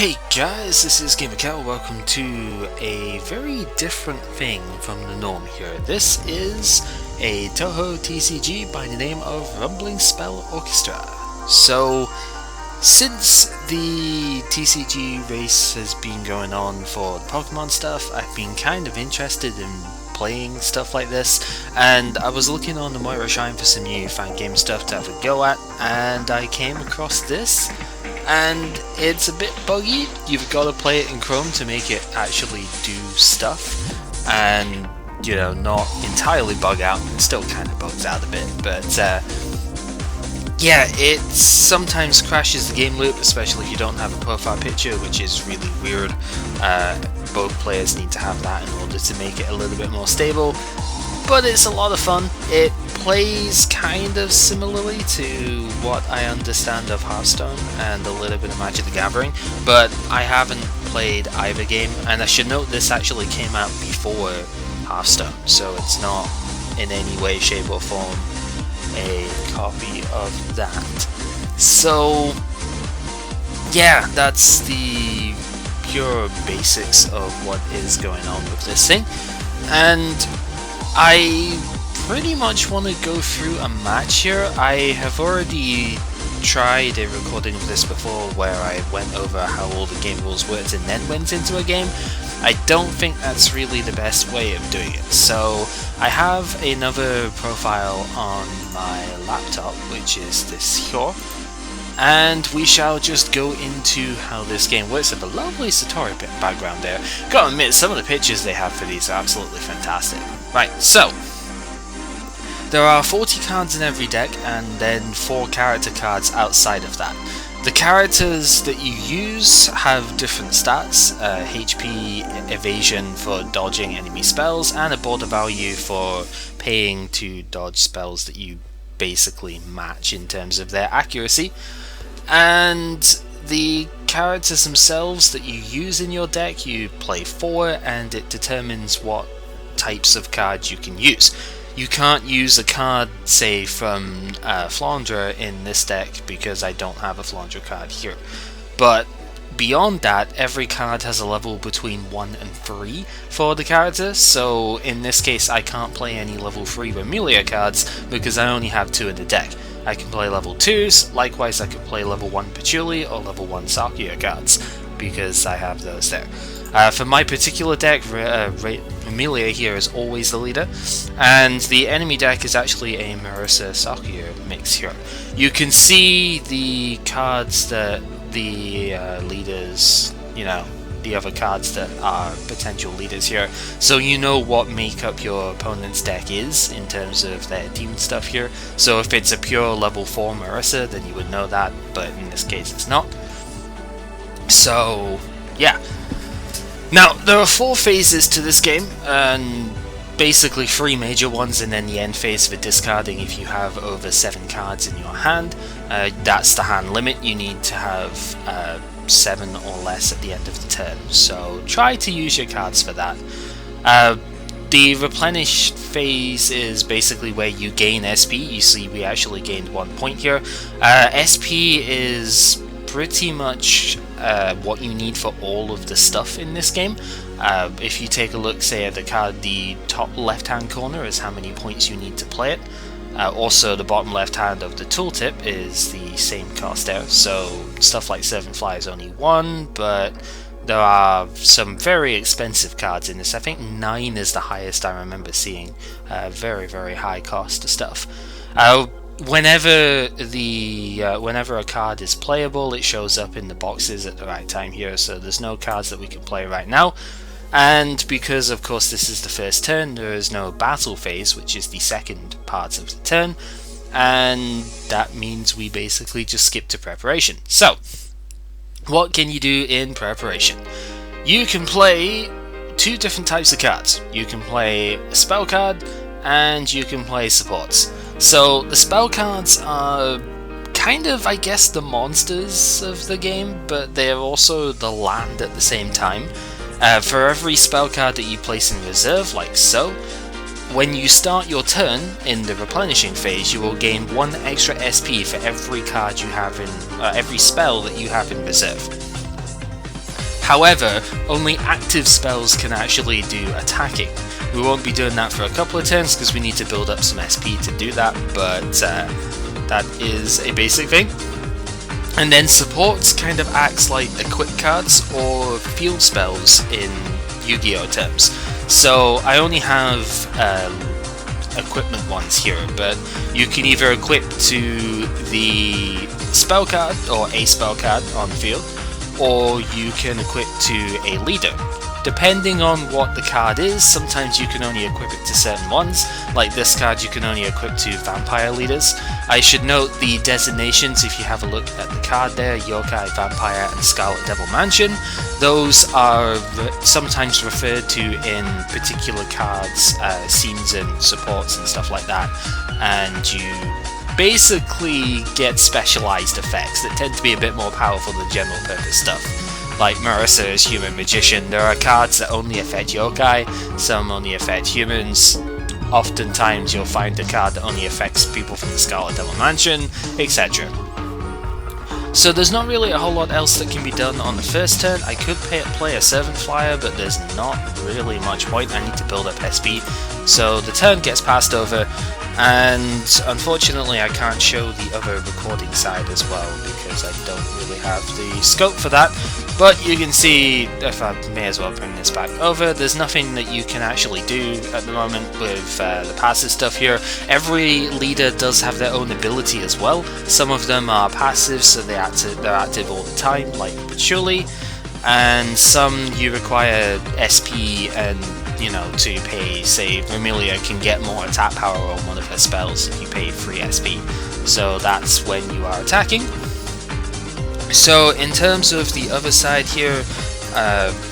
Hey guys, this is GamerCal. Welcome to a very different thing from the norm here. This is a Touhou TCG by the name of Rumbling Spell Orchestra. So, since the TCG race has been going on for the Pokemon stuff, I've been kind of interested in playing stuff like this, and I was looking on the Moriya Shrine for some new fan game stuff to have a go at, and I came across this. And it's a bit buggy. You've got to play it in Chrome to make it actually do stuff, and you know, not entirely bug out. It still kind of bugs out a bit, but yeah, it sometimes crashes the game loop, especially if you don't have a profile picture, which is really weird. Both players need to have that in order to make it a little bit more stable, but it's a lot of fun. It plays kind of similarly to what I understand of Hearthstone and a little bit of Magic the Gathering, but I haven't played either game, and I should note this actually came out before Hearthstone, so it's not in any way, shape or form a copy of that. So yeah, that's the pure basics of what is going on with this thing, and I pretty much want to go through a match here. I have already tried a recording of this before where I went over how all the game rules worked and then went into a game. I don't think that's really the best way of doing it, so I have another profile on my laptop, which is this here, and we shall just go into how this game works. With a lovely Satori background there. Gotta admit, some of the pictures they have for these are absolutely fantastic. Right, so there are 40 cards in every deck, and then 4 character cards outside of that. The characters that you use have different stats, HP, evasion for dodging enemy spells, and a border value for paying to dodge spells that you basically match in terms of their accuracy. And the characters themselves that you use in your deck, you play 4, and it determines what types of cards you can use. You can't use a card, say, from Flandre in this deck because I don't have a Flandre card here. But beyond that, every card has a level between 1 and 3 for the character, so in this case I can't play any level 3 Moriya cards because I only have 2 in the deck. I can play level 2s, likewise I could play level 1 Patchouli or level 1 Sakuya cards because I have those there. For my particular deck, Moriya here is always the leader, and the enemy deck is actually a Marisa Sakuya mix here. You can see the cards that the leaders, you know, the other cards that are potential leaders here, so you know what makeup your opponent's deck is in terms of their team stuff here. So if it's a pure level 4 Marisa, then you would know that, but in this case it's not. So yeah. Now, there are 4 phases to this game, and basically 3 major ones, and then the end phase for discarding if you have over 7 cards in your hand. That's the hand limit. You need to have 7 or less at the end of the turn, so try to use your cards for that. The Replenish Phase is basically where you gain SP. You see we actually gained 1 point here. SP is pretty much what you need for all of the stuff in this game. If you take a look, say, at the card, the top left hand corner is how many points you need to play it. Also, the bottom left hand of the tooltip is the same cost there, so stuff like 7 Fly is only 1, but there are some very expensive cards in this. I think 9 is the highest I remember seeing. Very, very high cost stuff. Whenever a card is playable, it shows up in the boxes at the right time here, so there's no cards that we can play right now. And because of course this is the first turn, there is no battle phase, which is the second part of the turn, and that means we basically just skip to preparation. So what can you do in preparation? You can play 2 different types of cards. You can play a spell card and you can play supports. So the spell cards are kind of, I guess, the monsters of the game, but they're also the land at the same time. For every spell card that you place in reserve, like so, when you start your turn in the replenishing phase, you will gain 1 extra SP for every card you have in, every spell that you have in reserve. However, only active spells can actually do attacking. We won't be doing that for a couple of turns because we need to build up some SP to do that, but that is a basic thing. And then supports kind of acts like equip cards or field spells in Yu-Gi-Oh terms. So I only have equipment ones here, but you can either equip to the spell card or a spell card on the field, or you can equip to a leader. Depending on what the card is, sometimes you can only equip it to certain ones. Like this card, you can only equip to vampire leaders. I should note the designations if you have a look at the card there: Yokai, Vampire, and Scarlet Devil Mansion. Those are sometimes referred to in particular cards, scenes and supports and stuff like that. And you basically get specialized effects that tend to be a bit more powerful than general purpose stuff. Like Marisa's Human Magician, there are cards that only affect yokai, some only affect humans. Oftentimes you'll find a card that only affects people from the Scarlet Devil Mansion, etc. So there's not really a whole lot else that can be done on the first turn. I could play a Servant Flyer, but there's not really much point. I need to build up SP. So the turn gets passed over, and unfortunately I can't show the other recording side as well because I don't really have the scope for that. But you can see, if I may as well bring this back over, there's nothing that you can actually do at the moment with the passive stuff here. Every leader does have their own ability as well. Some of them are passive, so they're active all the time, like Patchouli, and some you require SP and, you know, to pay. Say Vermilia can get more attack power on one of her spells if you pay 3 SP. So that's when you are attacking. So in terms of the other side here,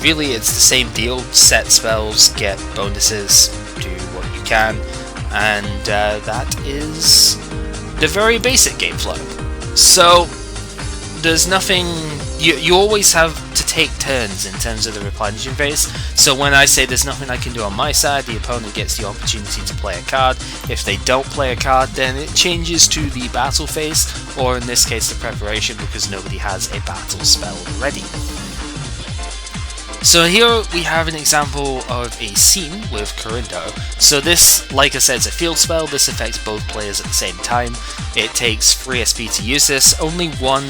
really it's the same deal. Set spells, get bonuses, do what you can, and that is the very basic game flow. So there's nothing, you always have to take turns in terms of the replenishing phase. So when I say there's nothing I can do on my side, the opponent gets the opportunity to play a card. If they don't play a card, then it changes to the battle phase, or in this case the preparation, because nobody has a battle spell ready. So here we have an example of a scene with Corindo. So this, like I said, is a field spell. This affects both players at the same time. It takes 3 SP to use this. Only one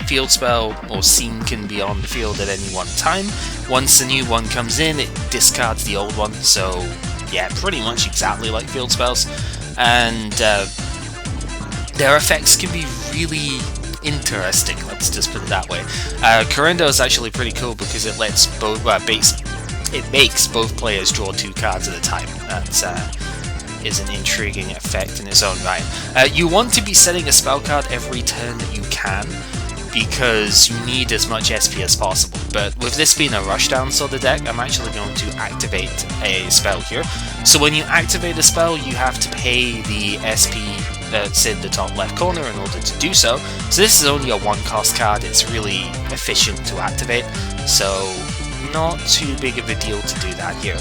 field spell or scene can be on the field at any one time. Once a new one comes in, it discards the old one. So yeah, pretty much exactly like field spells. And their effects can be really interesting, let's just put it that way. Corindo is actually pretty cool because it lets both it makes both players draw 2 cards at a time. That is an intriguing effect in its own right. You want to be setting a spell card every turn that you can, because you need as much SP as possible. But with this being a rushdown sort of deck, I'm actually going to activate a spell here. So when you activate a spell, you have to pay the SP that's in the top left corner in order to do so. So this is only a 1-cost card, it's really efficient to activate, so not too big of a deal to do that here.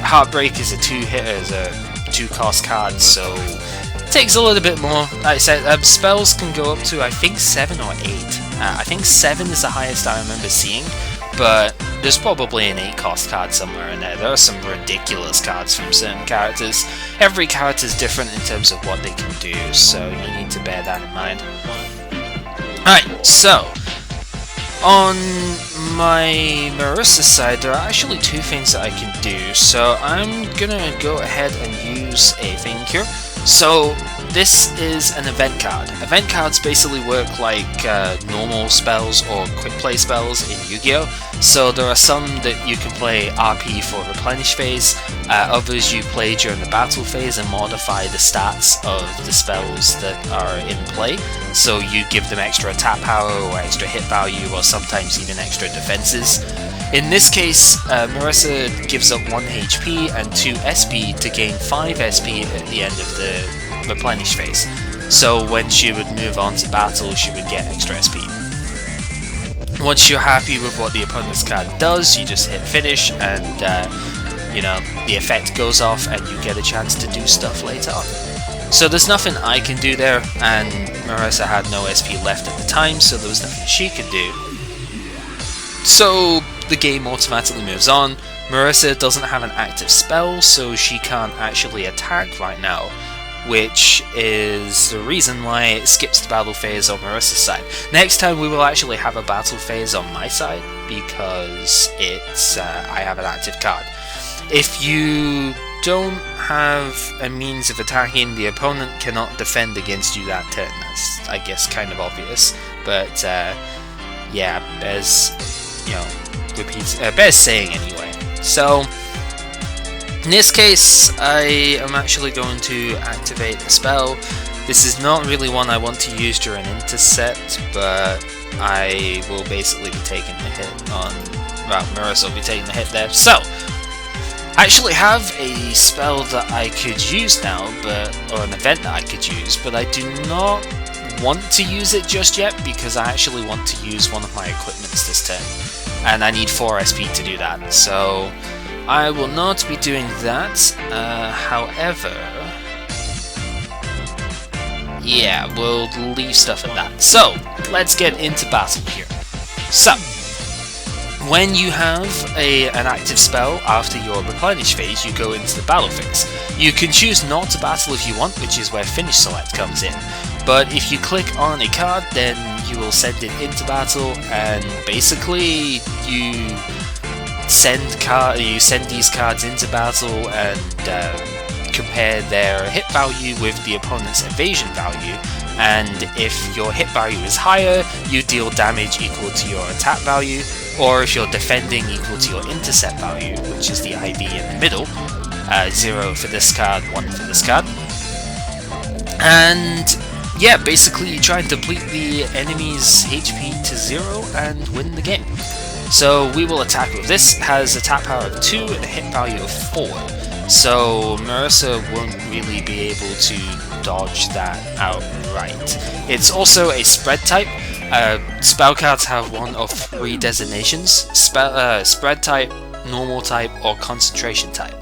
Heartbreak is a 2-hitter, is a 2-cost card, so it takes a little bit more. Like I said, spells can go up to I think 7 or 8. I think 7 is the highest I remember seeing, but there's probably an 8-cost card somewhere in there. There are some ridiculous cards from certain characters. Every character is different in terms of what they can do, so you need to bear that in mind. Alright, so on my Marissa side, there are actually 2 things that I can do. So I'm gonna go ahead and use a thing here. So this is an event card. Event cards basically work like normal spells or quick play spells in Yu-Gi-Oh! So there are some that you can play RP for Replenish Phase, others you play during the battle phase and modify the stats of the spells that are in play. So you give them extra attack power or extra hit value, or sometimes even extra defenses. In this case, Marissa gives up 1 HP and 2 SP to gain 5 SP at the end of the Replenish Phase. So when she would move on to battle, she would get extra SP. Once you're happy with what the opponent's card does, you just hit finish and you know, the effect goes off and you get a chance to do stuff later on. So there's nothing I can do there, and Marissa had no SP left at the time, so there was nothing she could do. So the game automatically moves on. Marissa doesn't have an active spell, so she can't actually attack right now, which is the reason why it skips the battle phase on Marissa's side. Next time we will actually have a battle phase on my side, because I have an active card. If you don't have a means of attacking, the opponent cannot defend against you that turn. That's, I guess, kind of obvious, but yeah, bears, bears saying anyway. So in this case, I am actually going to activate the spell. This is not really one I want to use during intercept, but I will basically be taking the hit on... well, Marissa will be taking the hit there. So, I actually have a spell that I could use now, or an event that I could use, but I do not want to use it just yet, because I actually want to use one of my equipments this turn. And I need 4 SP to do that, so I will not be doing that. However, yeah, we'll leave stuff at that. So, let's get into battle here. So, when you have an active spell after your Replenish Phase, you go into the battle phase. You can choose not to battle if you want, which is where Finish Select comes in. But if you click on a card, then you will send it into battle, and basically you send these cards into battle and compare their hit value with the opponent's evasion value, and if your hit value is higher, you deal damage equal to your attack value, or if you're defending, equal to your intercept value, which is the IV in the middle. 0 for this card, 1 for this card. And yeah, basically you try and deplete the enemy's HP to 0 and win the game. So we will attack with this. It has attack power of 2 and a hit value of 4. So Marissa won't really be able to dodge that outright. It's also a spread type. Spell cards have one of 3 designations: spread type, normal type, or concentration type.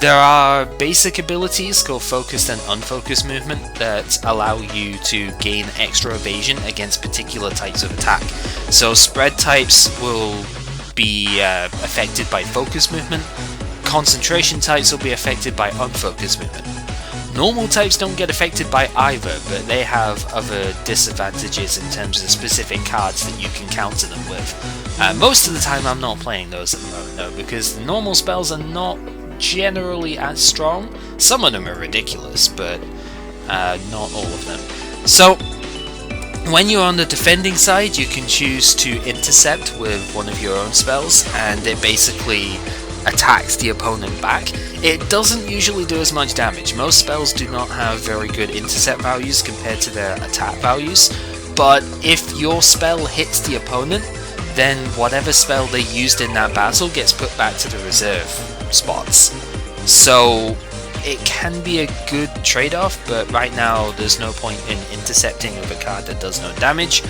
There are basic abilities called focused and unfocused movement that allow you to gain extra evasion against particular types of attack. So spread types will be affected by focused movement. Concentration types will be affected by unfocused movement. Normal types don't get affected by either, but they have other disadvantages in terms of specific cards that you can counter them with. Most of the time I'm not playing those at the moment though, because the normal spells are not generally as strong. Some of them are ridiculous, but not all of them. So when you're on the defending side, you can choose to intercept with one of your own spells, and it basically attacks the opponent back. It doesn't usually do as much damage. Most spells do not have very good intercept values compared to their attack values, but if your spell hits the opponent, then whatever spell they used in that battle gets put back to the reserve spots. So it can be a good trade-off, but right now there's no point in intercepting with a card that does no damage.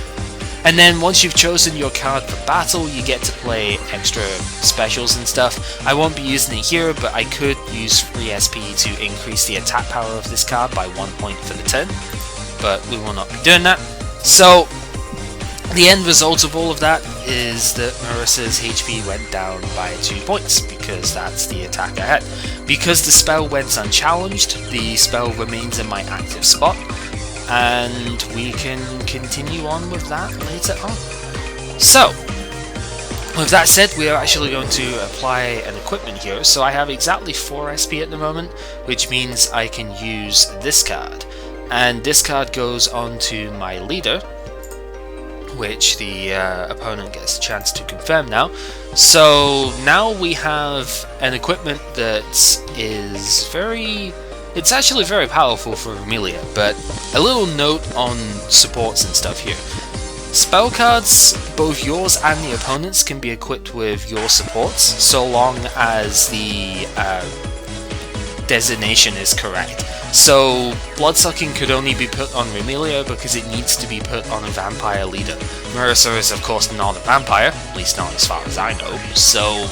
And then once you've chosen your card for battle, you get to play extra specials and stuff. I won't be using it here, but I could use free SP to increase the attack power of this card by 1 point for the turn, but we will not be doing that. So the end result of all of that is that Marissa's HP went down by 2 points, because that's the attack I had. Because the spell went unchallenged, the spell remains in my active spot, and we can continue on with that later on. So, with that said, we are actually going to apply an equipment here. So I have exactly 4 SP at the moment, which means I can use this card. And this card goes on to my leader, which the opponent gets a chance to confirm now. So now we have an equipment that is it's actually very powerful for Amelia, but a little note on supports and stuff here. Spell cards, both yours and the opponent's, can be equipped with your supports, so long as the designation is correct. So Bloodsucking could only be put on Remelia because it needs to be put on a vampire leader. Marissa is of course not a vampire, at least not as far as I know, so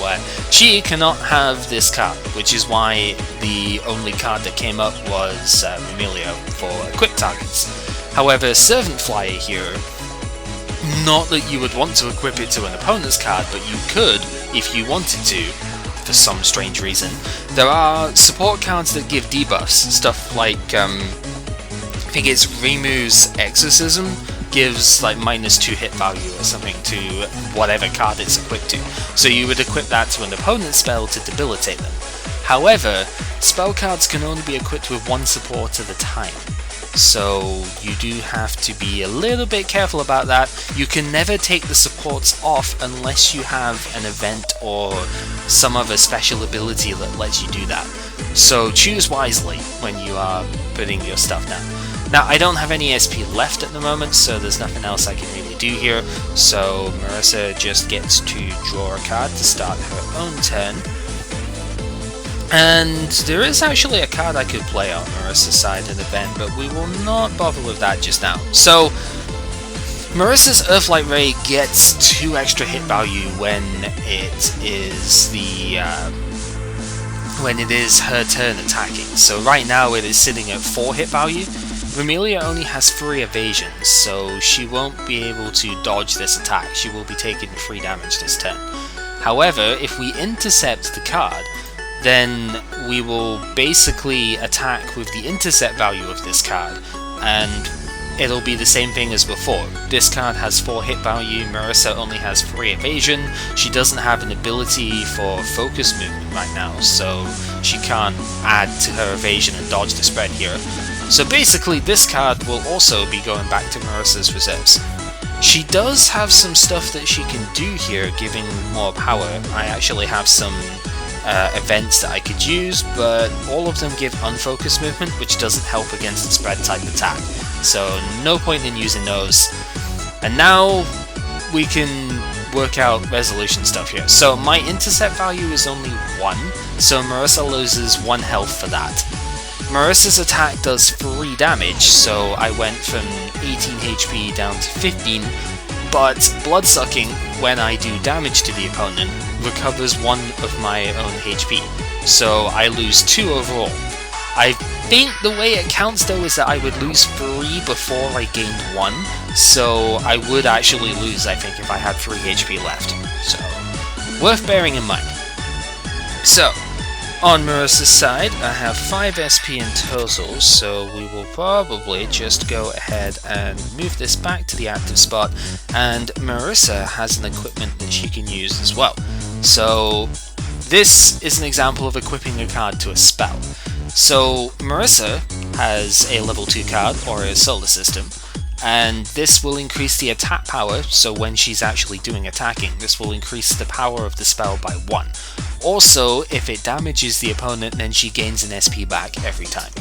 she cannot have this card, which is why the only card that came up was Remelia for equipped targets. However, Servant Flyer here Not that you would want to equip it to an opponent's card, but you could if you wanted to, for some strange reason. There are support cards that give debuffs, stuff like, I think it's Rimu's Exorcism gives like -2 hit value or something to whatever card it's equipped to. So you would equip that to an opponent's spell to debilitate them. However, spell cards can only be equipped with one support at a time. So you do have to be a little bit careful about that. You can never take the supports off unless you have an event or some other special ability that lets you do that. So choose wisely when you are putting your stuff down. Now, I don't have any SP left at the moment, so there's nothing else I can really do here. So Marissa just gets to draw a card to start her own turn. And there is actually a card I could play on Marissa's side in the event, but we will not bother with that just now. So, Marissa's Earthlight Ray gets 2 extra hit value when it is her turn attacking. So right now it is sitting at 4 hit value. Remelia only has 3 evasions, so she won't be able to dodge this attack. She will be taking 3 damage this turn. However, if we intercept the card, then we will basically attack with the intercept value of this card, and it'll be the same thing as before. This card has 4 hit value, Marissa only has 3 evasion, she doesn't have an ability for focus movement right now, so she can't add to her evasion and dodge the spread here. So basically this card will also be going back to Marissa's reserves. She does have some stuff that she can do here, giving more power. I actually have some events that I could use, but all of them give unfocused movement, which doesn't help against the spread type attack. So no point in using those. And now we can work out resolution stuff here. So my intercept value is only 1, so Marissa loses 1 health for that. Marissa's attack does 3 damage, so I went from 18 HP down to 15, but Bloodsucking, when I do damage to the opponent, recovers 1 of my own HP, so I lose 2 overall. I think the way it counts though is that I would lose 3 before I gained 1, so I would actually lose, I think, if I had 3 HP left. So, worth bearing in mind. So, on Marissa's side, I have 5 SP in total, so we will probably just go ahead and move this back to the active spot, and Marissa has an equipment that she can use as well. So this is an example of equipping a card to a spell. So Moriya has a level 2 card, or a solar system, and this will increase the attack power, so when she's actually doing attacking, this will increase the power of the spell by 1. Also, if it damages the opponent, then she gains an SP back every time.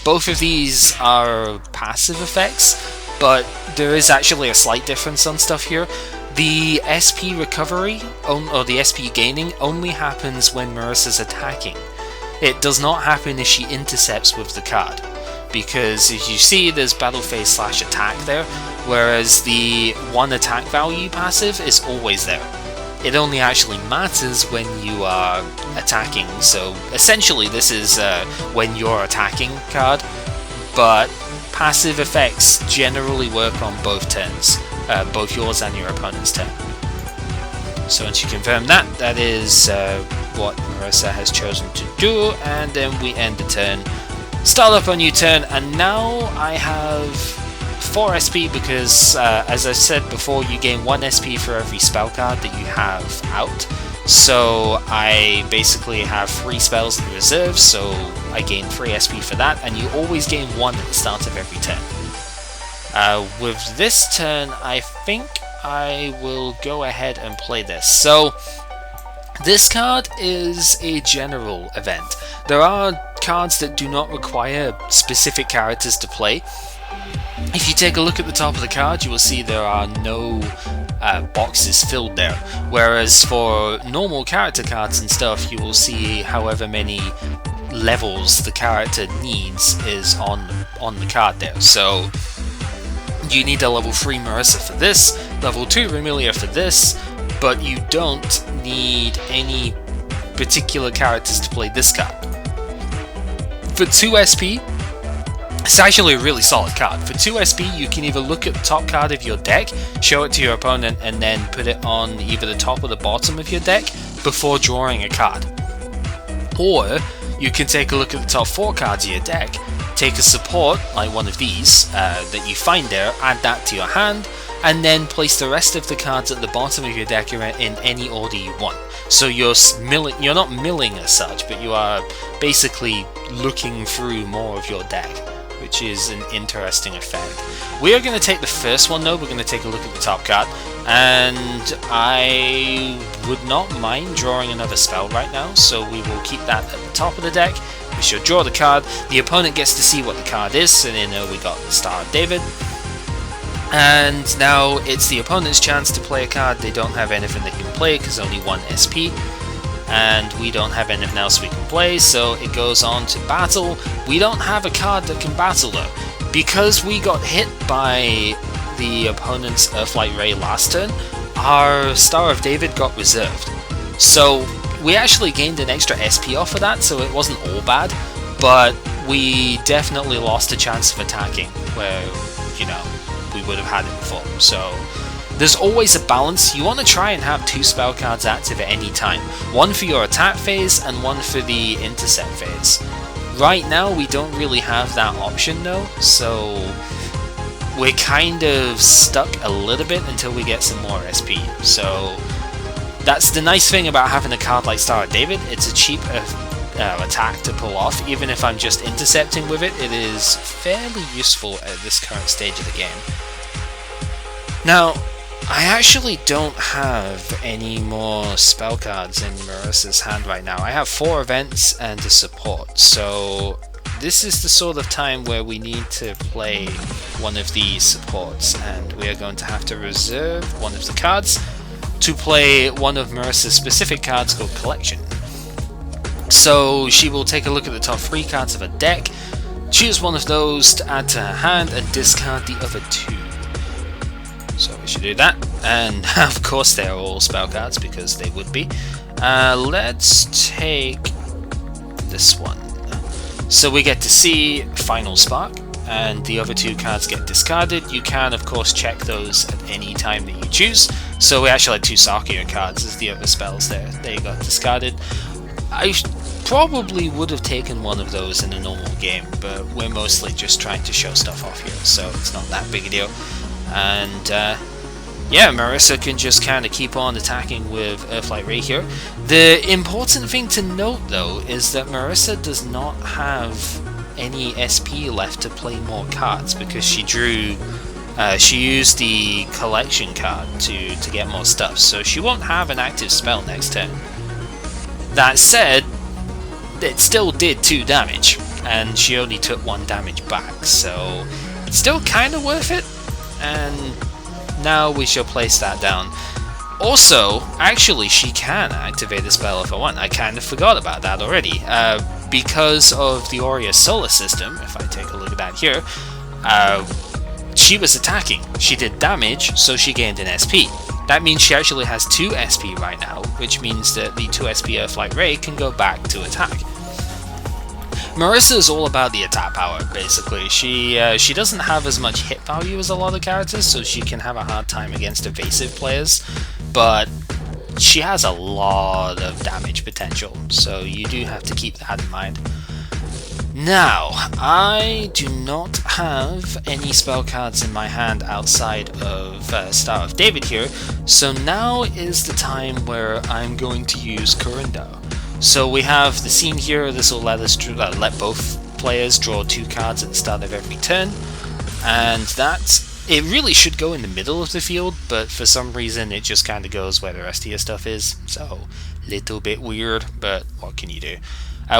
Both of these are passive effects, but there is actually a slight difference on stuff here. The SP recovery, or the SP gaining, only happens when Marissa's attacking. It does not happen if she intercepts with the card, because as you see, there's battle phase / attack there, whereas the 1 attack value passive is always there. It only actually matters when you are attacking, so essentially this is when you're attacking card, but passive effects generally work on both turns, both yours and your opponent's turn. So once you confirm that, that is what Marissa has chosen to do, and then we end the turn, start up a new turn, and now I have 4 SP because, as I said before, you gain 1 SP for every spell card that you have out. So I basically have 3 spells in reserve, so I gain 3 SP for that, and you always gain 1 at the start of every turn. With this turn, I think I will go ahead and play this. So this card is a general event. There are cards that do not require specific characters to play. If you take a look at the top of the card, you will see there are no boxes filled there, whereas for normal character cards and stuff, you will see however many levels the character needs is on the card there. So you need a level 3 Marissa for this, level 2 Remelia for this, but you don't need any particular characters to play this card. For 2 SP, It's actually a really solid card. For 2 SP, you can either look at the top card of your deck, show it to your opponent, and then put it on either the top or the bottom of your deck before drawing a card. Or you can take a look at the top 4 cards of your deck, take a support, like one of these, that you find there, add that to your hand, and then place the rest of the cards at the bottom of your deck in any order you want. So you're not milling as such, but you are basically looking through more of your deck, which is an interesting effect. We are going to take the first one though. We're going to take a look at the top card, and I would not mind drawing another spell right now, so we will keep that at the top of the deck. We shall draw the card, the opponent gets to see what the card is, so they know we got the Star of David. And now it's the opponent's chance to play a card. They don't have anything they can play because only 1 SP. And we don't have anything else we can play, so it goes on to battle. We don't have a card that can battle though. Because we got hit by the opponent's Earthlight Ray last turn, our Star of David got reserved. So we actually gained an extra SP off of that, so it wasn't all bad, but we definitely lost a chance of attacking, where, you know, we would have had it before. So there's always a balance. You want to try and have 2 spell cards active at any time. One for your attack phase and one for the intercept phase. Right now we don't really have that option though, so we're kind of stuck a little bit until we get some more SP. So that's the nice thing about having a card like Star of David. It's a cheap attack to pull off. Even if I'm just intercepting with it, it is fairly useful at this current stage of the game. Now, I actually don't have any more spell cards in Morissa's hand right now. I have 4 events and a support, so this is the sort of time where we need to play one of these supports, and we are going to have to reserve one of the cards to play one of Morissa's specific cards called Collection. So she will take a look at the top 3 cards of her deck, choose one of those to add to her hand, and discard the other 2. So we should do that, and of course they are all spell cards because they would be. Let's take this one. So we get to see Final Spark, and the other 2 cards get discarded. You can of course check those at any time that you choose. So we actually had 2 Sarkia cards as the other spells there. They got discarded. I probably would have taken one of those in a normal game, but we're mostly just trying to show stuff off here, so it's not that big a deal. And yeah, Morissa can just kind of keep on attacking with Earthlight Ray here. The important thing to note though is that Morissa does not have any SP left to play more cards because she drew she used the collection card to get more stuff, so she won't have an active spell next turn. That said, it still did 2 damage, and she only took 1 damage back, so it's still kind of worth it, and now we shall place that down. Also, actually, she can activate the spell if I want. I kind of forgot about that already. Because of the Orchestra solar system, if I take a look at that here, she was attacking. She did damage, so she gained an SP. That means she actually has 2 SP right now, which means that the 2 SP Earthlight Ray can go back to attack. Morissa is all about the attack power, basically. She doesn't have as much hit value as a lot of characters, so she can have a hard time against evasive players, but she has a lot of damage potential, so you do have to keep that in mind. Now, I do not have any spell cards in my hand outside of Star of David here, so now is the time where I'm going to use Corinda. So we have the scene here. This will let us let both players draw 2 cards at the start of every turn, and it really should go in the middle of the field, but for some reason it just kind of goes where the rest of your stuff is, so little bit weird, but what can you do?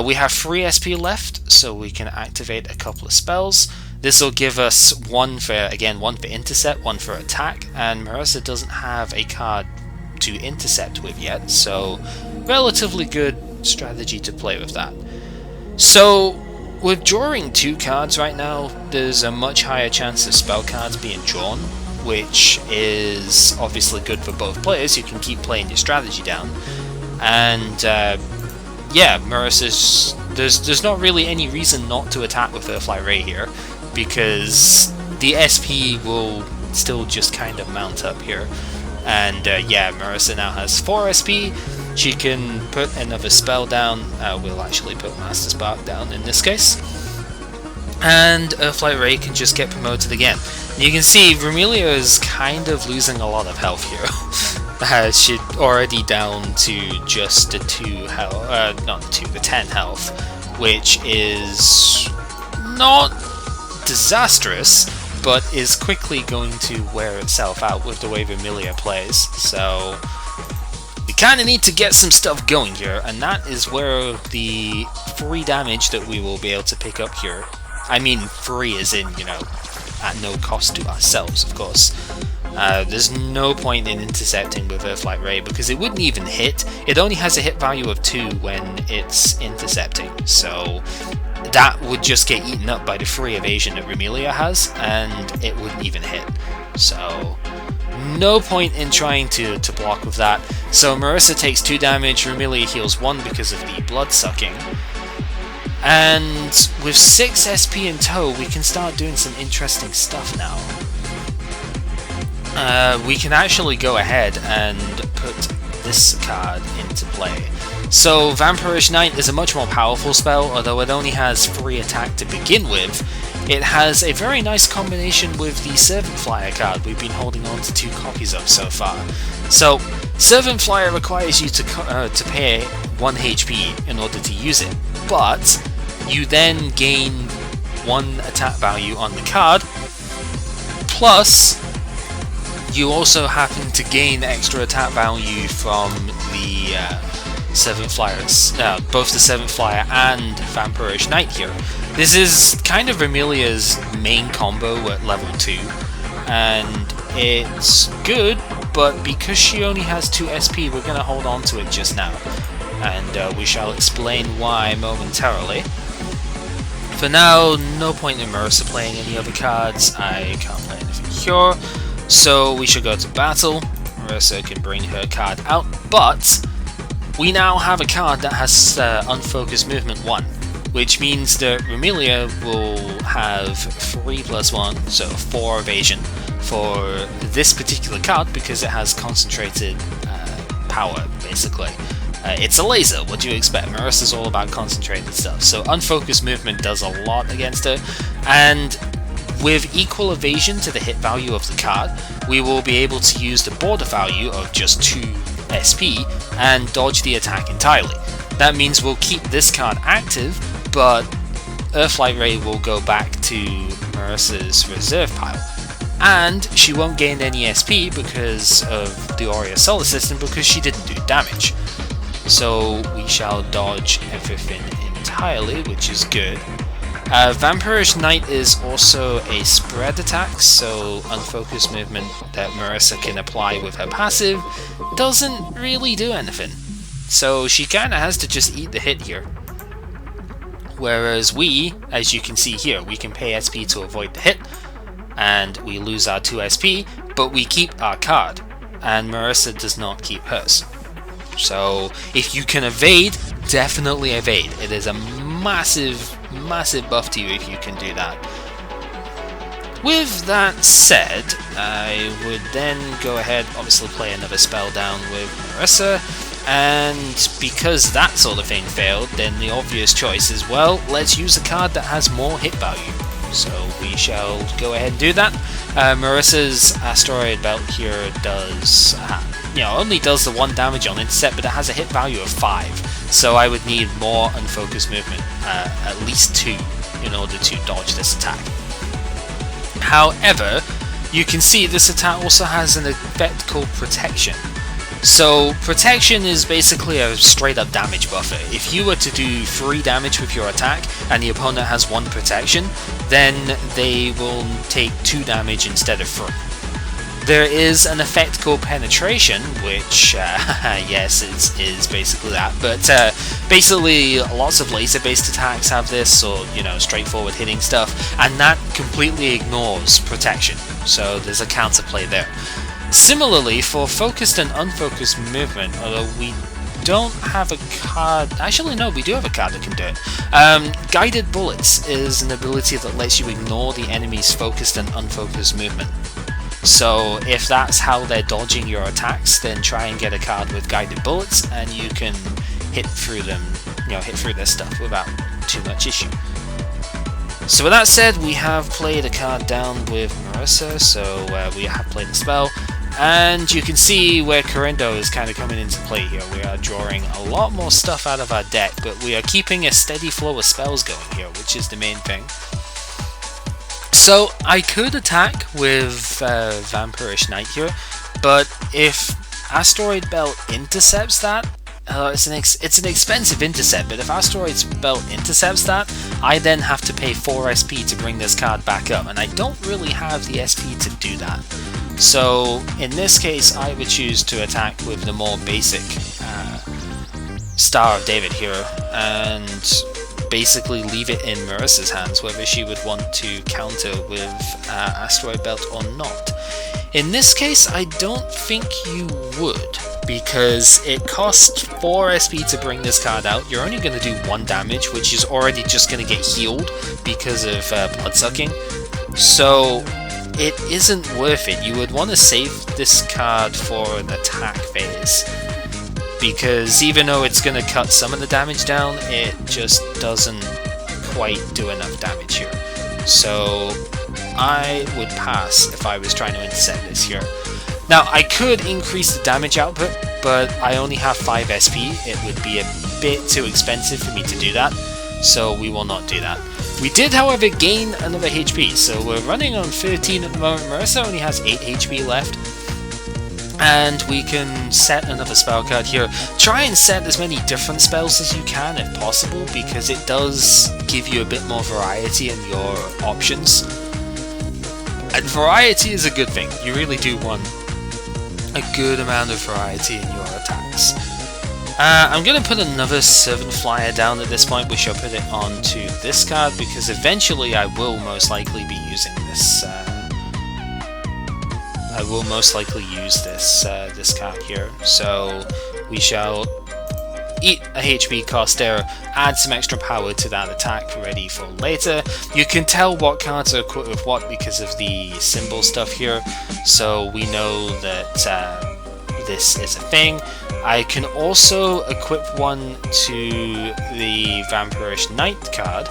We have 3 SP left, so we can activate a couple of spells. This will give us one for intercept, 1 for attack, and Morissa doesn't have a card to intercept with yet, so relatively good strategy to play with that. So with drawing 2 cards right now, there's a much higher chance of spell cards being drawn, which is obviously good for both players. You can keep playing your strategy down, and yeah, Morissa's there's not really any reason not to attack with Earthlight Ray here. because the SP will still just kind of mount up here. And yeah, Marissa now has 4 SP. She can put another spell down. We'll actually put Master Spark down in this case. And Earthlight Ray can just get promoted again. And you can see Remelia is kind of losing a lot of health here. She's already down to just the 2 health, not the 2, the 10 health, which is not disastrous, but is quickly going to wear itself out with the way Remelia plays. So we kind of need to get some stuff going here, and that is where the free damage that we will be able to pick up here, I mean free as in, you know, at no cost to ourselves, of course. There's no point in intercepting with Earthlight Ray because it wouldn't even hit. It only has a hit value of 2 when it's intercepting, so that would just get eaten up by the free evasion that Remelia has, and it wouldn't even hit. So no point in trying to block with that. So Marissa takes 2 damage, Remelia heals 1 because of the blood sucking. And with 6 SP in tow, we can start doing some interesting stuff now. We can actually go ahead and put this card into play. So Vampirish Knight is a much more powerful spell, although it only has 3 attack to begin with. It has a very nice combination with the Servant Flyer card we've been holding on to 2 copies of so far. So Servant Flyer requires you to pay 1 HP in order to use it, but you then gain 1 attack value on the card, plus you also happen to gain extra attack value from the Seventh Flyers, both the Seventh Flyer and Vampirish Knight here. This is kind of Remelia's main combo at level 2, and it's good, but because she only has 2 SP, we're going to hold on to it just now, and we shall explain why momentarily. For now, no point in Marissa playing any other cards. I can't play anything here, so we should go to battle. Marissa can bring her card out, but we now have a card that has Unfocused Movement 1, which means that Remelia will have 3+1, so 4 evasion for this particular card because it has concentrated power, basically. It's a laser, what do you expect? Marissa's all about concentrated stuff, so Unfocused Movement does a lot against her, and with equal evasion to the hit value of the card, we will be able to use the border value of just 2 SP and dodge the attack entirely. That means we'll keep this card active, but Earthlight Ray will go back to Marissa's reserve pile. And she won't gain any SP because of the Aurea Solar System because she didn't do damage. So we shall dodge everything entirely, which is good. Vampirish Knight is also a spread attack, so Unfocused Movement that Marissa can apply with her passive doesn't really do anything. So she kinda has to just eat the hit here. Whereas we, as you can see here, we can pay SP to avoid the hit, and we lose our 2 SP, but we keep our card, and Marissa does not keep hers. So if you can evade, definitely evade. It is a massive buff to you if you can do that. With that said, I would then go ahead, obviously play another spell down with Marissa, and because that sort of thing failed, then the obvious choice is, well, let's use a card that has more hit value. So we shall go ahead and do that. Marissa's Asteroid Belt here does, only does the 1 damage on intercept, but it has a hit value of 5. So I would need more Unfocused Movement, at least 2, in order to dodge this attack. However, you can see this attack also has an effect called Protection. So Protection is basically a straight up damage buffer. If you were to do 3 damage with your attack and the opponent has 1 protection, then they will take 2 damage instead of 3. There is an effect called Penetration, which, yes, is basically that, but basically lots of laser-based attacks have this, or, straightforward hitting stuff, and that completely ignores Protection, so there's a counterplay there. Similarly, for Focused and Unfocused Movement, although we don't have a card. Actually, no, we do have a card that can do it. Guided Bullets is an ability that lets you ignore the enemy's focused and unfocused movement. So if that's how they're dodging your attacks, then try and get a card with Guided Bullets, and you can hit through them, hit through their stuff without too much issue. So with that said, we have played a card down with Moriya, so we have played a spell. And you can see where Correndo is kind of coming into play here. We are drawing a lot more stuff out of our deck, but we are keeping a steady flow of spells going here, which is the main thing. So I could attack with Vampirish Knight here, but if Asteroid Belt intercepts that, it's an expensive intercept, but if Asteroid Belt intercepts that, I then have to pay 4 SP to bring this card back up, and I don't really have the SP to do that. So in this case, I would choose to attack with the more basic Star of David here, and basically leave it in Moriya's hands whether she would want to counter with Asteroid Belt or not. In this case, I don't think you would, because it costs 4 SP to bring this card out. You're only going to do 1 damage, which is already just going to get healed because of Bloodsucking. So it isn't worth it. You would want to save this card for an attack phase, because even though it's going to cut some of the damage down, it just doesn't quite do enough damage here. So I would pass if I was trying to intercept this here. Now I could increase the damage output, but I only have 5 SP. It would be a bit too expensive for me to do that, so we will not do that. We did, however, gain another HP, so we're running on 13 at the moment. Moriya only has 8 HP left, and we can set another spell card here. Try and set as many different spells as you can if possible, because it does give you a bit more variety in your options. And variety is a good thing. You really do want a good amount of variety in your attacks. I'm going to put another Servant Flyer down at this point, which I'll put it onto this card, because eventually I will most likely be using this. I will most likely use this card here. So we shall eat a HP cost there, add some extra power to that attack ready for later. You can tell what cards are equipped with what because of the symbol stuff here, so we know that this is a thing. I can also equip one to the Vampirish Knight card.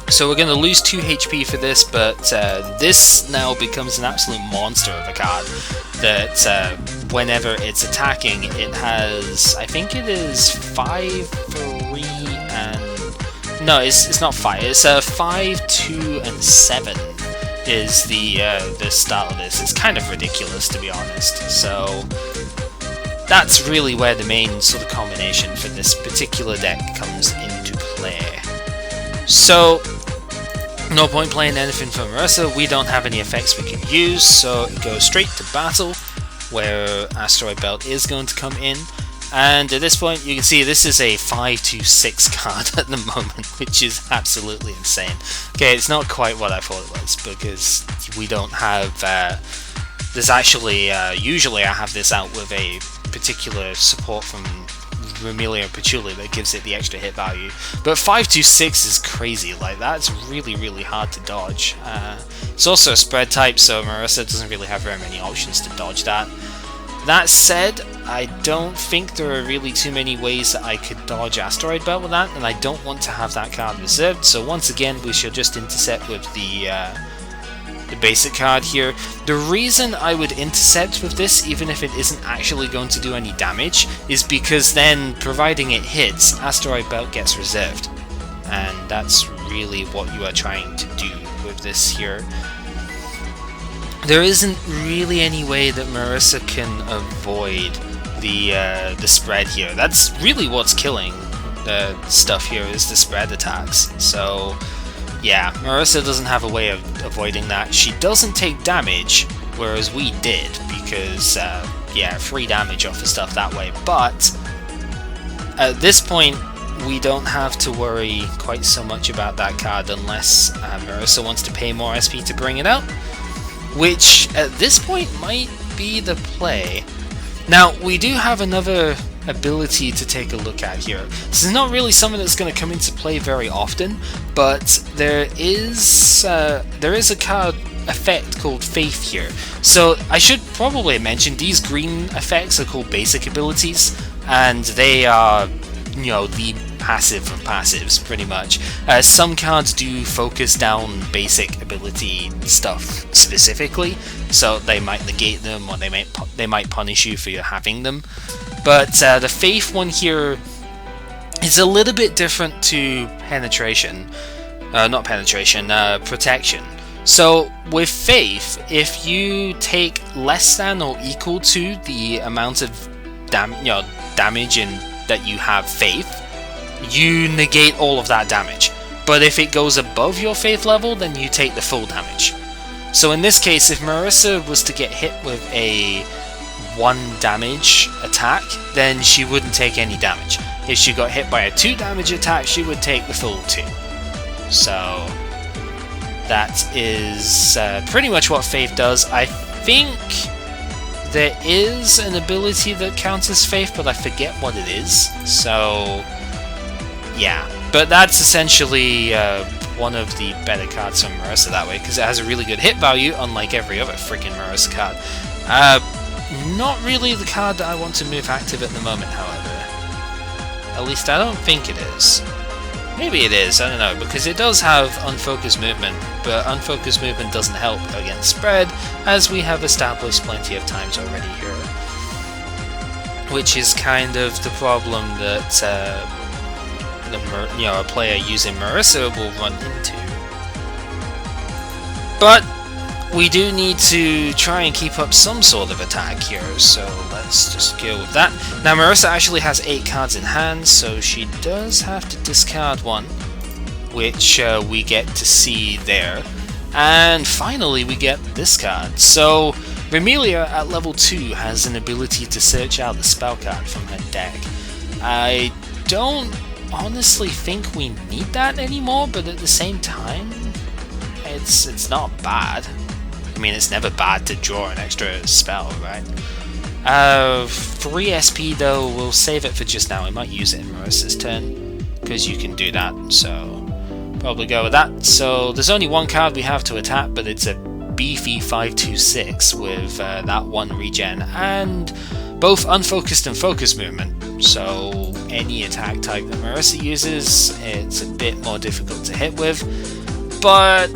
So we're going to lose 2 HP for this, but this now becomes an absolute monster of a card that whenever it's attacking, it has, I think it is 5, 3, and... No, it's not 5, it's 5, 2, and 7 is the start of this. It's kind of ridiculous, to be honest. So that's really where the main sort of combination for this particular deck comes into play. So no point playing anything from Moriya. We don't have any effects we can use, so it goes straight to battle, where Asteroid Belt is going to come in. And at this point, you can see this is a 5-6 card at the moment, which is absolutely insane. Okay, it's not quite what I thought it was, because we don't have... there's actually... usually I have this out with a particular support from Vermilion Patchouli that gives it the extra hit value. But 5-6 is crazy, like that's really, really hard to dodge. It's also a spread type, so Moriya doesn't really have very many options to dodge that. That said, I don't think there are really too many ways that I could dodge Asteroid Belt with that, and I don't want to have that card reserved, so once again we shall just intercept with the basic card here. The reason I would intercept with this, even if it isn't actually going to do any damage, is because then, providing it hits, Asteroid Belt gets reserved. And that's really what you are trying to do with this here. There isn't really any way that Moriya can avoid the spread here. That's really what's killing the stuff here, is the spread attacks. So yeah, Moriya doesn't have a way of avoiding that. She doesn't take damage, whereas we did, because yeah, 3 damage off of stuff that way. But at this point, we don't have to worry quite so much about that card unless Moriya wants to pay more SP to bring it out, which at this point might be the play. Now, we do have another ability to take a look at here. This is not really something that's going to come into play very often, but there is a card effect called Faith here. So I should probably mention these green effects are called basic abilities, and they are, you know, the passive of passives, pretty much. Some cards do focus down basic ability stuff specifically, so they might negate them, or they might punish you for having them. But the Faith one here is a little bit different to penetration. Not penetration, protection. So with Faith, if you take less than or equal to the amount of damage that you have Faith, you negate all of that damage. But if it goes above your Faith level, then you take the full damage. So in this case, if Marissa was to get hit with a 1 damage attack, then she wouldn't take any damage. If she got hit by a 2 damage attack, she would take the full 2. So that is pretty much what Faith does. I think there is an ability that counts as Faith, but I forget what it is. So yeah, but that's essentially one of the better cards from Marissa that way, because it has a really good hit value, unlike every other freaking Marissa card. Not really the card that I want to move active at the moment, however. At least I don't think it is. Maybe it is, I don't know, because it does have unfocused movement, but unfocused movement doesn't help against spread, as we have established plenty of times already here. Which is kind of the problem that a player using Marissa will run into. But we do need to try and keep up some sort of attack here, so let's just go with that. Now Marissa actually has 8 cards in hand, so she does have to discard 1, which we get to see there. And finally we get this card. So Remelia at level 2 has an ability to search out the spell card from her deck. I don't honestly think we need that anymore, but at the same time, it's not bad. I mean, it's never bad to draw an extra spell, right? 3 SP though, we'll save it for just now. We might use it in Marissa's turn, because you can do that, so probably go with that. So there's only 1 card we have to attack, but it's a beefy 5/2/6 with that 1 regen, and both unfocused and focused movement. So any attack type that Marissa uses, it's a bit more difficult to hit with, but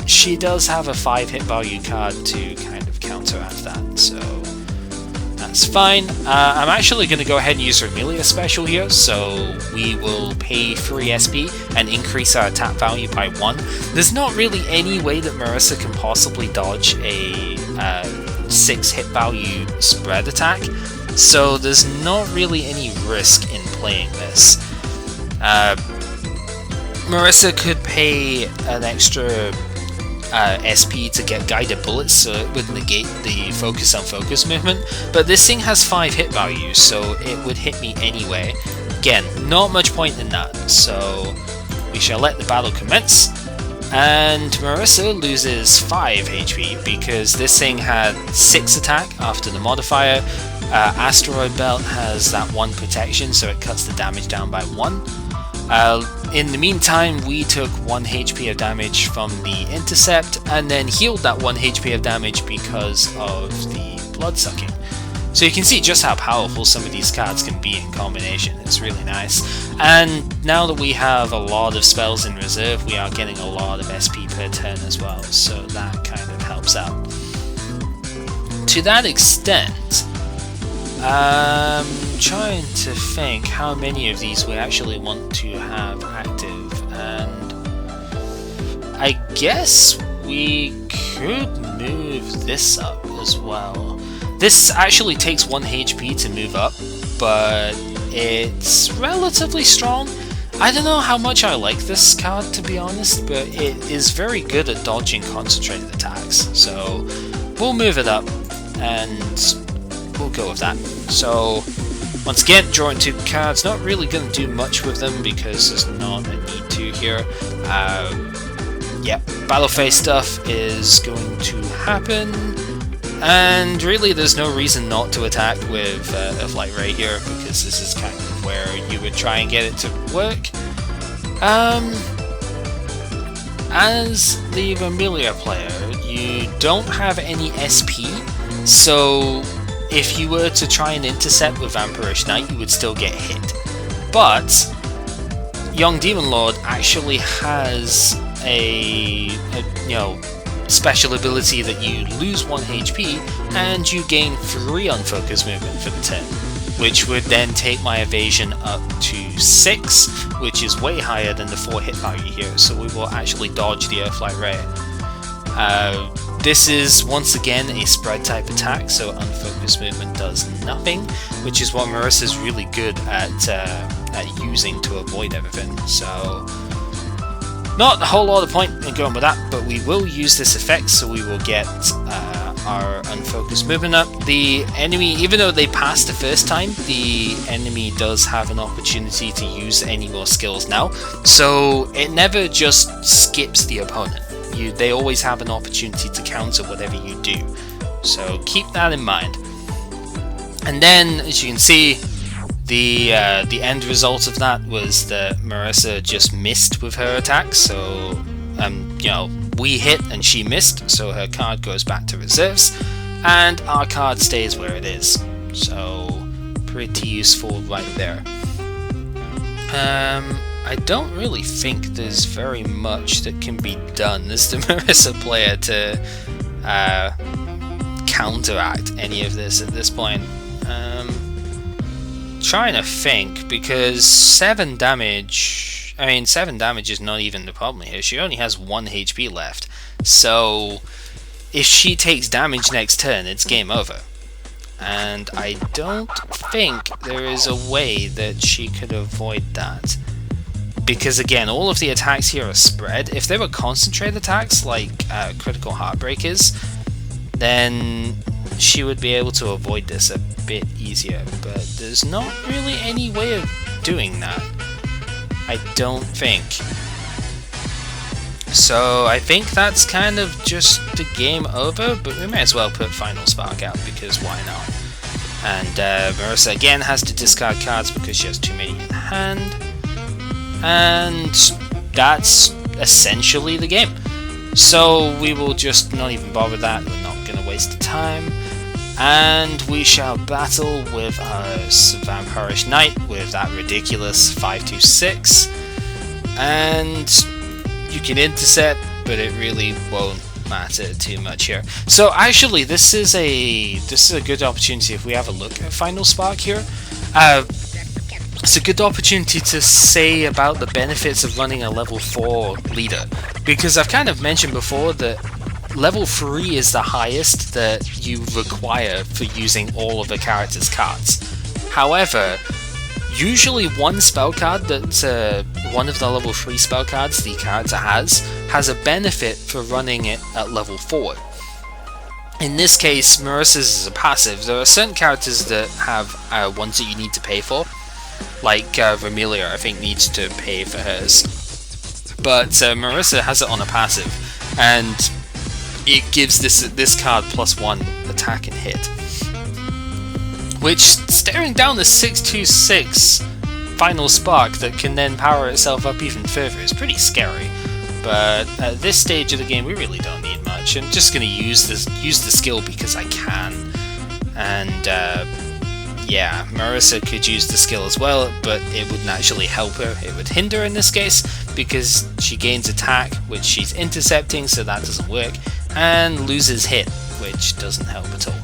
she does have a 5 hit value card to kind of counteract that, so that's fine. I'm actually going to go ahead and use Remelia special here, so we will pay 3 SP and increase our attack value by 1. There's not really any way that Marissa can possibly dodge a 6 hit value spread attack, so there's not really any risk in playing this. Marissa could pay an extra SP to get guided bullets, so it would negate the focus on focus movement, but this thing has 5 hit values, so it would hit me anyway. Again, not much point in that, so we shall let the battle commence. And Marissa loses 5 HP because this thing had 6 attack after the modifier. Asteroid Belt has that 1 protection, so it cuts the damage down by 1. In the meantime, we took 1 HP of damage from the intercept, and then healed that 1 HP of damage because of the blood sucking. So you can see just how powerful some of these cards can be in combination. It's really nice. And now that we have a lot of spells in reserve, we are getting a lot of SP per turn as well, so that kind of helps out. To that extent, I'm trying to think how many of these we actually want to have active, and I guess we could move this up as well. This actually takes 1 HP to move up, but it's relatively strong. I don't know how much I like this card, to be honest, but it is very good at dodging concentrated attacks, so we'll move it up and we'll go with that. So once again, drawing 2 cards, not really going to do much with them because there's not a need to here. Yeah, battle phase stuff is going to happen. And really there's no reason not to attack with a Flight Ray here, because this is kind of where you would try and get it to work. As the Vermilion player, you don't have any SP, so if you were to try and intercept with Vampirish Knight, you would still get hit. But Young Demon Lord actually has a special ability that you lose 1 HP and you gain 3 unfocused movement for the turn, which would then take my evasion up to 6, which is way higher than the 4 hit value here, so we will actually dodge the Earthlight Ray. This is once again a spread type attack, so unfocused movement does nothing, which is what Marisa's really good at using to avoid everything. So not a whole lot of point in going with that, but we will use this effect, so we will get our unfocused movement up. The enemy, even though they passed the first time, the enemy does have an opportunity to use any more skills now, so it never just skips the opponent. They always have an opportunity to counter whatever you do, so keep that in mind. And then, as you can see, the end result of that was that Marisa just missed with her attack, so we hit and she missed, so her card goes back to reserves, and our card stays where it is. So pretty useful right there. I don't really think there's very much that can be done as the Marisa player to counteract any of this at this point. Trying to think, because 7 damage, I mean 7 damage is not even the problem here. She only has 1 HP left, so if she takes damage next turn, it's game over. And I don't think there is a way that she could avoid that, because again, all of the attacks here are spread. If they were concentrated attacks like critical heartbreakers, then she would be able to avoid this a bit easier, but there's not really any way of doing that, I don't think. So I think that's kind of just the game over, but we may as well put Final Spark out, because why not? And Marisa again has to discard cards because she has too many in hand, and that's essentially the game. So we will just not even bother that, we're not going to waste the time. And we shall battle with our Vampirish Knight with that ridiculous 526, and you can intercept, but it really won't matter too much here. So actually, this is a good opportunity. If we have a look at Final Spark here, it's a good opportunity to say about the benefits of running a level 4 leader, because I've kind of mentioned before that level 3 is the highest that you require for using all of the character's cards. However, usually one spell card that one of the level 3 spell cards the character has a benefit for running it at level 4. In this case, Marisa's is a passive. There are certain characters that have ones that you need to pay for, like Vermilion I think needs to pay for hers, but Marisa has it on a passive, and it gives this card +1 attack and hit, which, staring down the 626 Final Spark that can then power itself up even further, is pretty scary. But at this stage of the game, we really don't need much. I'm just going to use the skill because I can, and yeah, Marisa could use the skill as well, but it wouldn't actually help her. It would hinder in this case, because she gains attack, which she's intercepting, so that doesn't work, and loses hit, which doesn't help at all.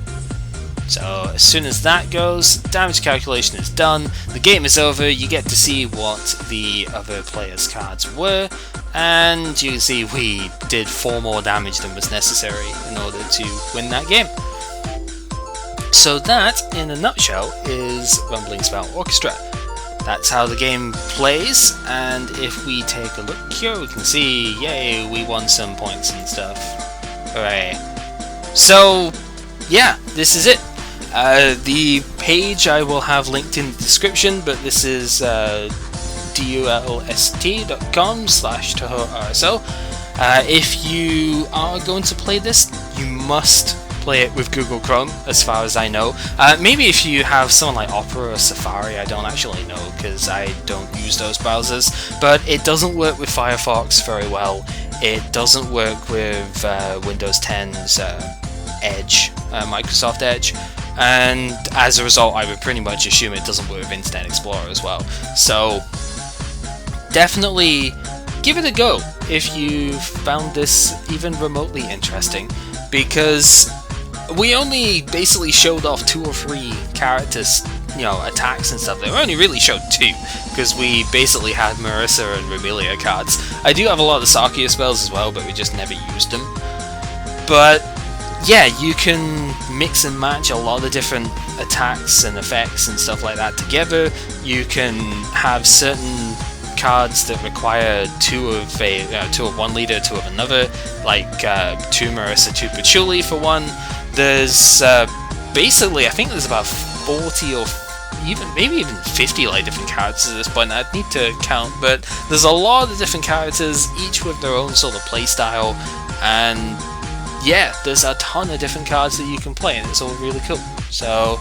So as soon as that goes, damage calculation is done, the game is over, you get to see what the other players' cards were, and you can see we did 4 more damage than was necessary in order to win that game. So that, in a nutshell, is Rumbling Spell Orchestra. That's how the game plays, and if we take a look here, we can see, yay, we won some points and stuff. Hooray. So, yeah, this is it. The page I will have linked in the description, but this is dulst.com/TouhouRSO. If you are going to play this, you must play it with Google Chrome, as far as I know. Maybe if you have someone like Opera or Safari, I don't actually know, because I don't use those browsers. But it doesn't work with Firefox very well. It doesn't work with Windows 10's Edge, Microsoft Edge. And as a result, I would pretty much assume it doesn't work with Internet Explorer as well. So definitely give it a go if you found this even remotely interesting, because we only basically showed off 2 or 3 characters, you know, attacks and stuff. We only really showed 2, because we basically had Marissa and Replenish cards. I do have a lot of Sakia spells as well, but we just never used them. But yeah, you can mix and match a lot of different attacks and effects and stuff like that together. You can have certain cards that require 2 of one leader, 2 of another, like 2 Marissa, 2 Patchouli for one. There's basically, I think there's about 40 or maybe even 50 like different characters at this point. I'd need to count, but there's a lot of different characters, each with their own sort of play style, and yeah, there's a ton of different cards that you can play, and it's all really cool. So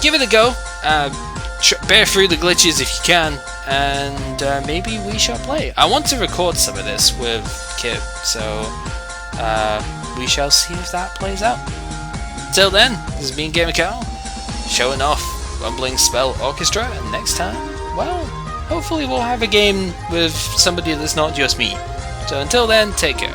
give it a go, bear through the glitches if you can, and maybe we shall play. I want to record some of this with Kip, so we shall see if that plays out. Till then, this has been Gamer Cow, showing off Rumbling Spell Orchestra, and next time, well, hopefully we'll have a game with somebody that's not just me. So until then, take care.